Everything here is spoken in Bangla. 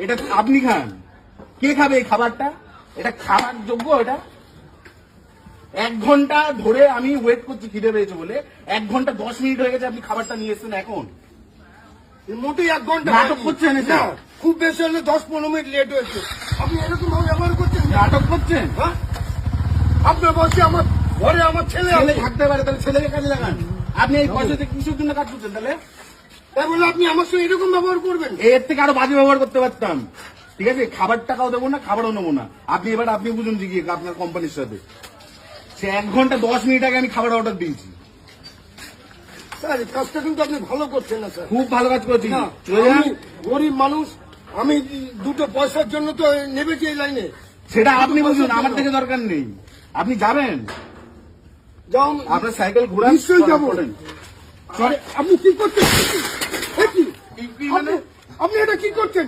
এটা আপনি খান, কে খাবে এই খাবারটা? এটা খাবার যোগ্য? এটা 1 ঘন্টা ধরে আমি ওয়েট করছি খিদে পেয়েছে বলে। 1 ঘন্টা 10 মিনিট হয়ে গেছে, আপনি খাবারটা নিয়ে এসেছেন এখন। মোটেই 1 ঘন্টা নাটক করছেন এটা? না, খুব বেশি হলে 10-15 মিনিট লেট হয়েছে। আপনি এরকম ভাবে ব্যবহার করছেন? নাটক করছেন? হ্যাঁ, আপনার বসে আমার ঘরে আমার ছেলে ছেলে আছে। থাকতে পারে, তাহলে ছেলেকে কাজে লাগান। আপনি এই পয়সা থেকে কিসের জন্য কাজ করছেন তাহলে? তাই বলে আপনি আমার সঙ্গে এরকম ব্যবহার করবেন? এর থেকে আরো বাজে ব্যবহার করতে পারতাম। ঠিক আছে, খাবার টাকাও দেবো না, খাবারও নেবো না। আপনি এবার আপনি বুঝুন যে কি আপনার কোম্পানির সাথে। সে 1 ঘন্টা 10 মিনিট আগে আমি খাবার অর্ডার দিয়েছি। স্যার এই কাজটা কিন্তু আপনি ভালো করছেন না স্যার। খুব ভালো কাজ করেছি। না, চলে যান। আমি গরিব মানুষ, আমি দুটো পয়সার জন্য তো নেমেছি এই লাইনে। সেটা আপনি বুঝুন, আমার থেকে দরকার নেই। আপনি যাবেন, যাও, আপনার সাইকেল ঘুরান। নিশ্চয়ই যাবো। করেন। আপনি কি করছেন? এ কি? কি মানে? আপনি এটা কি করছেন?